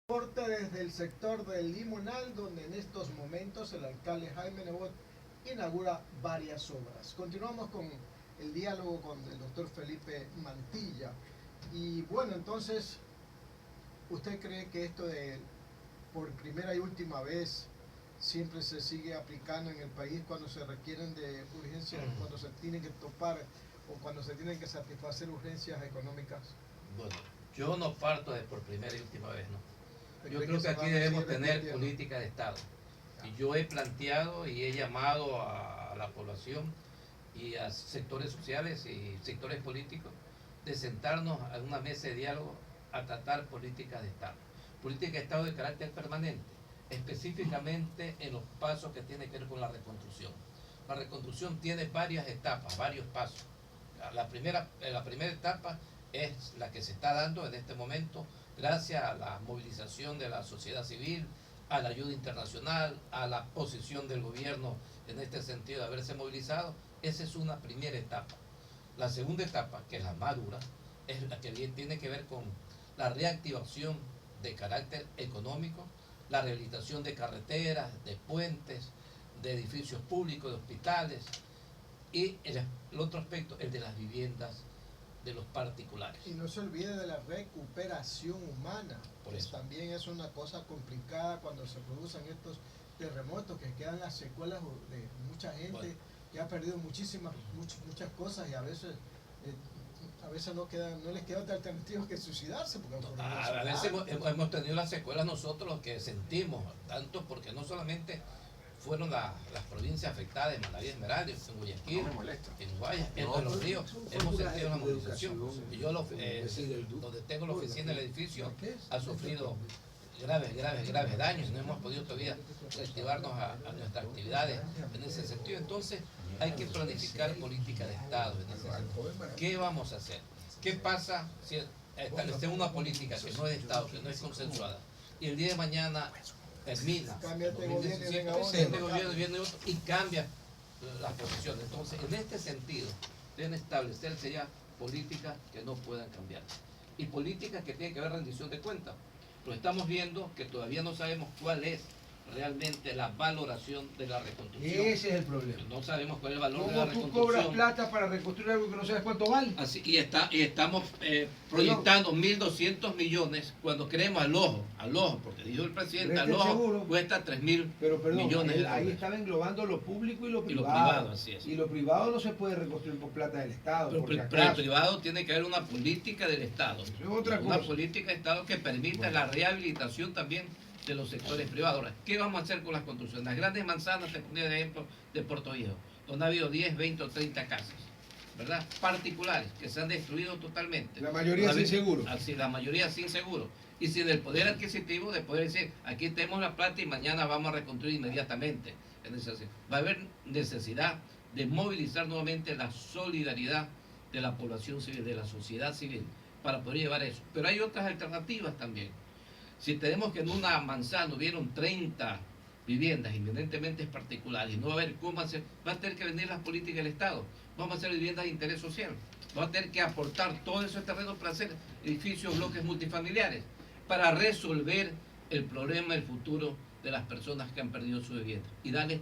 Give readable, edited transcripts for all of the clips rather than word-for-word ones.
Reporte desde el sector del Limonal, donde en estos momentos el alcalde Jaime Nebot inaugura varias obras. Continuamos con el diálogo con el doctor Felipe Mantilla. Y bueno, entonces, ¿usted cree que esto de por primera y última vez siempre se sigue aplicando en el país cuando se requieren de urgencias, cuando se tienen que topar o cuando se tienen que satisfacer urgencias económicas? Bueno, yo no parto de por primera y última vez, ¿no? Yo ¿Cree creo que se aquí va a debemos seguir tener repitiendo? política de Estado. Y yo he planteado y he llamado a la población y a sectores sociales y sectores políticos de sentarnos a una mesa de diálogo a tratar políticas de Estado. Política de Estado de carácter permanente, específicamente en los pasos que tienen que ver con la reconstrucción. La reconstrucción tiene varias etapas, varios pasos. La primera etapa es la que se está dando en este momento gracias a la movilización de la sociedad civil, a la ayuda internacional, a la posición del gobierno en este sentido de haberse movilizado. Esa es una primera etapa. La segunda etapa, que es la más dura, es la que tiene que ver con la reactivación de carácter económico, la rehabilitación de carreteras, de puentes, de edificios públicos, de hospitales, y el otro aspecto, el de las viviendas de los particulares. Y no se olvide de la recuperación humana, pues también es una cosa complicada cuando se producen estos terremotos, que quedan las secuelas de mucha gente, bueno, que ha perdido muchas cosas, y a veces no les queda otra alternativa que suicidarse. Porque a veces hemos tenido las secuelas nosotros los que sentimos, tanto porque no solamente fueron las provincias afectadas en Manabí Esmeraldas, en Guayaquil, en Guayas, en Los Ríos, hemos sentido la movilización. Y yo, donde tengo la oficina, el edificio ha sufrido graves daños. No hemos podido todavía reactivarnos a nuestras actividades en ese sentido. Entonces, hay que planificar política de Estado en ese sentido. ¿Qué vamos a hacer? ¿Qué pasa si establecemos una política que no es de Estado, que no es consensuada, y el día de mañana termina, este gobierno viene otro y cambia las posiciones? Entonces, en este sentido, deben establecerse ya políticas que no puedan cambiar y políticas que tienen que haber rendición de cuentas. Pero estamos viendo que todavía no sabemos cuál es realmente la valoración de la reconstrucción. Ese es el problema. No sabemos cuál es el valor de la ¿Cómo tú reconstrucción? cobras plata para reconstruir algo que no sabes cuánto vale? Así, y estamos proyectando 1.200 millones cuando creemos al ojo, porque dijo el presidente, al ojo cuesta 3.000 millones de dólares. Ahí estaba englobando lo público y lo privado. Y lo privado, así es. Y lo privado no se puede reconstruir por plata del Estado. Pero el privado tiene que haber una política del Estado. Eso es otra una cosa. Política de Estado que permita la rehabilitación también de los sectores privados. Ahora, ¿qué vamos a hacer con las construcciones? Las grandes manzanas, te ponía de ejemplo de Puerto Viejo, donde ha habido 10, 20 o 30 casas, ¿verdad? Particulares, que se han destruido totalmente. La mayoría sin seguro. Así, la mayoría sin seguro. Y sin el poder adquisitivo de poder decir, aquí tenemos la plata y mañana vamos a reconstruir inmediatamente. Va a haber necesidad de movilizar nuevamente la solidaridad de la población civil, de la sociedad civil, para poder llevar eso. Pero hay otras alternativas también. Si tenemos que en una manzana hubieron 30 viviendas eminentemente particulares y no va a haber cómo hacer, va a tener que venir las políticas del Estado. Vamos a hacer viviendas de interés social. Vamos a tener que aportar todos esos terrenos para hacer edificios, bloques multifamiliares, para resolver el problema del futuro de las personas que han perdido su vivienda y darles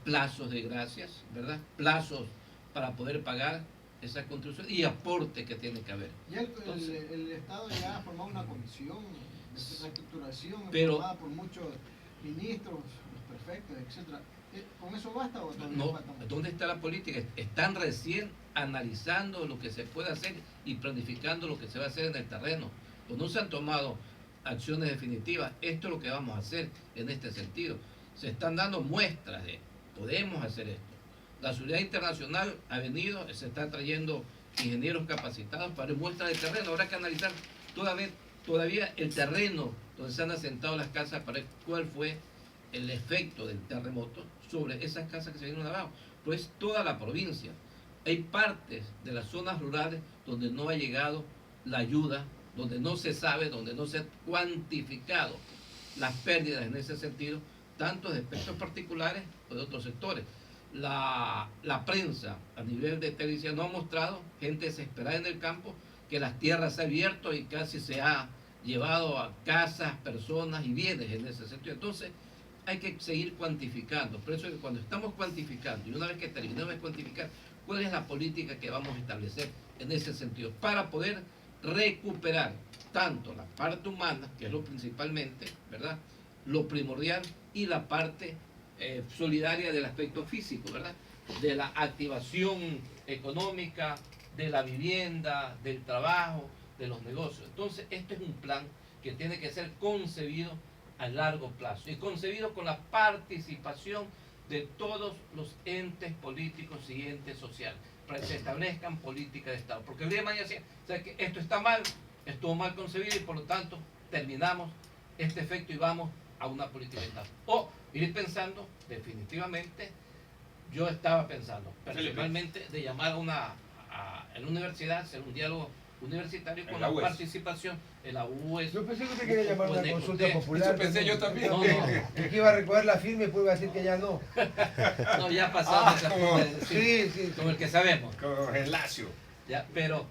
plazos de gracias, ¿verdad? Plazos para poder pagar esa construcción y aporte que tiene que haber. Ya el Estado ya ha formado una comisión de reestructuración formada por muchos ministros, los prefectos, etcétera. ¿Con eso basta o no? ¿Dónde está la política? Están recién analizando lo que se puede hacer y planificando lo que se va a hacer en el terreno. Pues no se han tomado acciones definitivas. Esto es lo que vamos a hacer en este sentido. Se están dando muestras de podemos hacer esto. La seguridad internacional ha venido, se están trayendo ingenieros capacitados para muestras de terreno. Habrá que analizar todavía el terreno donde se han asentado las casas para ver cuál fue el efecto del terremoto sobre esas casas que se vinieron abajo. Pues toda la provincia. Hay partes de las zonas rurales donde no ha llegado la ayuda, donde no se sabe, donde no se ha cuantificado las pérdidas en ese sentido, tanto de aspectos particulares o de otros sectores. La prensa a nivel de televisión no ha mostrado gente desesperada en el campo, que las tierras se han abierto y casi se ha llevado a casas, personas y bienes en ese sentido. Entonces, hay que seguir cuantificando. Por eso es que cuando estamos cuantificando, y una vez que terminemos de cuantificar, ¿cuál es la política que vamos a establecer en ese sentido? Para poder recuperar tanto la parte humana, que es lo principalmente, ¿verdad? Lo primordial, y la parte solidaria del aspecto físico, ¿verdad? De la activación económica, de la vivienda, del trabajo, de los negocios. Entonces, este es un plan que tiene que ser concebido a largo plazo y concebido con la participación de todos los entes políticos y entes sociales, para que se establezcan políticas de Estado. Porque el día de mañana decía, o sea, que esto está mal, estuvo mal concebido y por lo tanto terminamos este efecto y vamos a una política de Estado. O ir pensando, definitivamente, yo estaba pensando personalmente de llamar en la universidad, hacer un diálogo universitario con la participación en la UES. Yo pensé que usted quería llamar una consulta popular. Eso pensé yo también. No, que iba a recoger la firma y después iba a decir que ya no. No, ya pasamos esa forma de decir, Sí. como el que sabemos. Con el lacio. Ya, pero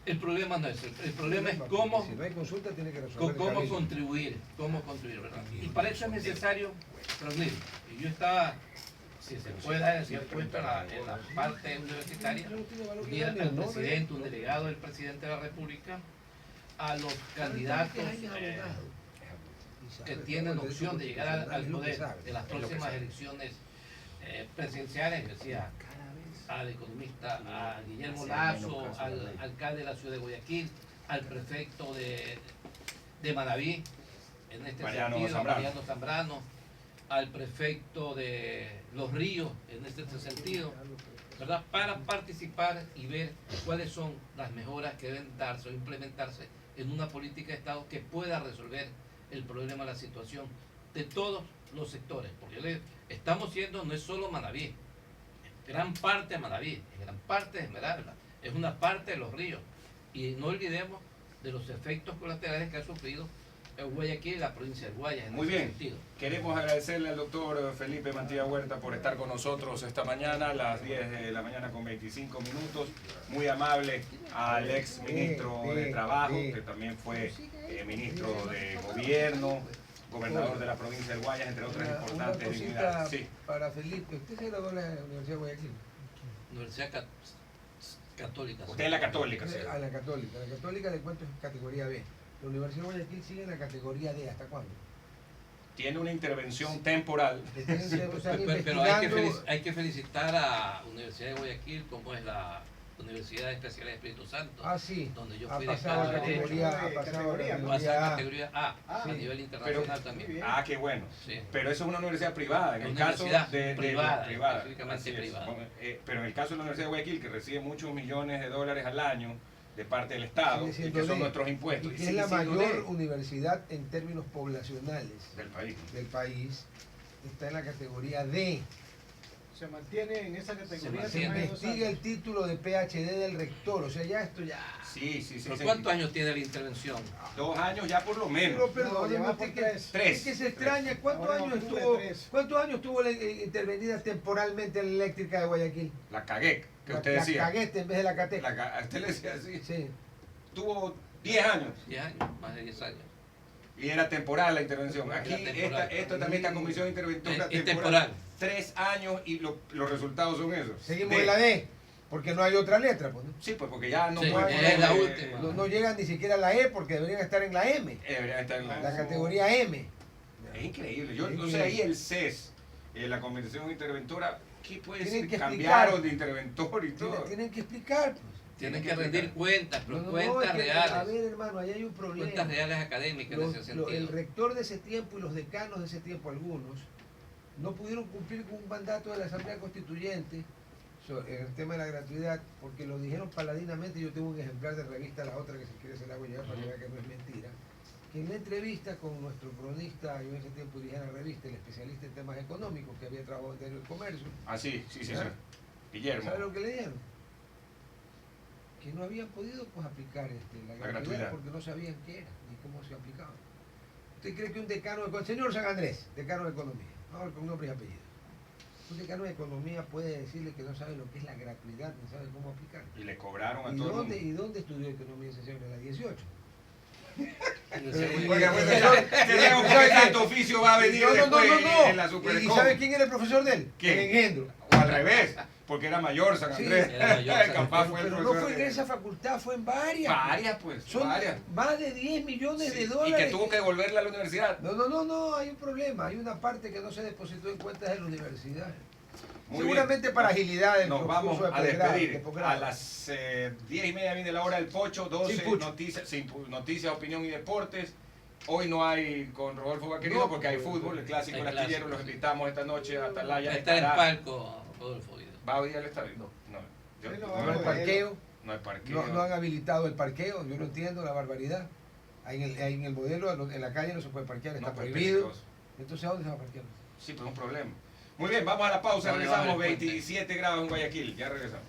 el problema no es el problema es cómo, Si no hay consulta, tiene que resolver. cómo contribuir, ¿verdad? Y para eso es necesario reunir. Y yo estaba, si se puede dar el puesto en la parte universitaria, unir al presidente, un delegado del presidente de la República, a los candidatos que tienen opción de llegar al poder en las próximas elecciones presidenciales, decía, al economista, a Guillermo Lazo, al alcalde de la ciudad de Guayaquil, al prefecto de Manaví, en este sentido, Mariano Zambrano, al prefecto de Los Ríos, en este sentido, ¿verdad? Para participar y ver cuáles son las mejoras que deben darse o implementarse en una política de Estado que pueda resolver el problema, la situación de todos los sectores. Porque estamos siendo, no es solo Manaví, gran parte de Manaví, gran parte de Esmeralda, es una parte de Los Ríos. Y no olvidemos de los efectos colaterales que ha sufrido Guayaquil y la provincia de Guayas. Muy bien, queremos agradecerle al doctor Felipe Mantilla Huerta por estar con nosotros esta mañana a las 10 de la mañana con 25 minutos. Muy amable al ex ministro de Trabajo, que también fue ministro de Gobierno, gobernador de la provincia de Guayas, entre otras importantes dignidades. Sí. Para Felipe, ¿usted se graduó en la Universidad de Guayaquil? Universidad Católica. Usted es la Católica, sí. A la Católica. La Católica le cuento es categoría B. La Universidad de Guayaquil sigue en la categoría D. ¿Hasta cuándo? Tiene una intervención temporal. Pero hay que felicitar a la Universidad de Guayaquil, como es la Universidad Especial de Espíritu Santo, sí. donde yo Ha fui pasado a categoría categoría A sí. a nivel internacional también. Qué bueno. Sí. Pero eso es una universidad privada. En el caso privada, privada. específicamente privada. Pero en el caso de la Universidad de Guayaquil, que recibe muchos millones de dólares al año de parte del Estado, y que son nuestros impuestos. Y que es la mayor universidad en términos poblacionales del país. Está en la categoría D. Se mantiene en esa categoría. Se investiga el título de PhD del rector. O sea, ya esto ya... Sí. ¿Por cuántos años tiene la intervención? 2 años ya por lo menos. Pero perdón, lleva por 3. Es que se extraña. ¿Cuántos años estuvo intervenida temporalmente la eléctrica de Guayaquil? La CAGEC, que usted decía. La Caguete en vez de la CATEC. Usted le decía así. Sí. Tuvo 10 años. 10 años, más de 10 años. Y era temporal la intervención. Aquí, temporal. esta comisión interventora Es temporal. 3 años y los resultados son esos. Seguimos en la D, porque no hay otra letra. Pues, ¿no? Sí, pues porque ya no Sí, puede es la última. No llegan ni siquiera a la E porque deberían estar en la M. Deberían estar en La categoría M. Es increíble. Yo no sé, ahí el CES, la comisión interventora, ¿qué puede Tienen decir? que Cambiaron explicar. de interventor y todo. Tienen que explicar. Pues. Tienen que rendir cuentas, pero No, cuentas es que, reales. A ver, hermano, ahí hay un problema. Cuentas reales académicas en ese sentido. El rector de ese tiempo y los decanos de ese tiempo, algunos, no pudieron cumplir con un mandato de la Asamblea Constituyente en el tema de la gratuidad, porque lo dijeron paladinamente. Yo tengo un ejemplar de revista, la otra que si quiere se la hago llegar para que vea que no es mentira, que en la entrevista con nuestro cronista, yo en ese tiempo dirigía la revista, el especialista en temas económicos, que había trabajado en Diario del Comercio. Sí. ¿Ah? Guillermo. ¿Sabe lo que le dijeron? Que no habían podido pues aplicar la gratuidad porque no sabían qué era ni cómo se aplicaba. ¿Usted cree que un decano de señor San Andrés, decano de economía, vamos con nombre y apellido, un decano de economía puede decirle que no sabe lo que es la gratuidad, ni sabe cómo aplicarla? Y le cobraron a ¿Y todo el mundo. dónde estudió economía ese señor? En la 18. Oiga, profesor, tenemos que tanto oficio va a venir después en la ¿Y Supercopa. sabe quién era el profesor de él? ¿Quién? El engendro. O al revés, porque era mayor San Sí, Andrés. era mayor San Capaz Andrés. fue el Pero no profesor fue en de- esa facultad, fue en varias. Varias, pues, Son varias. más de 10 millones Sí, de y dólares. que tuvo que devolverla a la universidad. No, hay un problema. Hay una parte que no se depositó en cuentas de la universidad. Muy Seguramente bien. para agilidad del Nos vamos curso de a posgrado, despedir. de posgrado. A las 10:30 viene la hora del Pocho, 12 Sin pucho. noticias, opinión y deportes. Hoy no hay con Rodolfo Vaquerido No, porque hay fútbol, el clásico el del astillero. clásico, Los sí. invitamos esta noche a Atalaya. Está en estará- palco, Rodolfo. ¿Va a ir al estadio? No. Yo- Bueno, no, No hay vamos. parqueo, no hay parqueo. no han habilitado el parqueo, yo no entiendo la barbaridad. Ahí en el modelo, en la calle no se puede parquear, está No, pues, prohibido. peligroso. Entonces, ¿a dónde se va a parquear? Sí, pues un problema. Muy bien, vamos a la pausa, ¿Dónde regresamos. va el puente? 27 grados en Guayaquil, ya regresamos.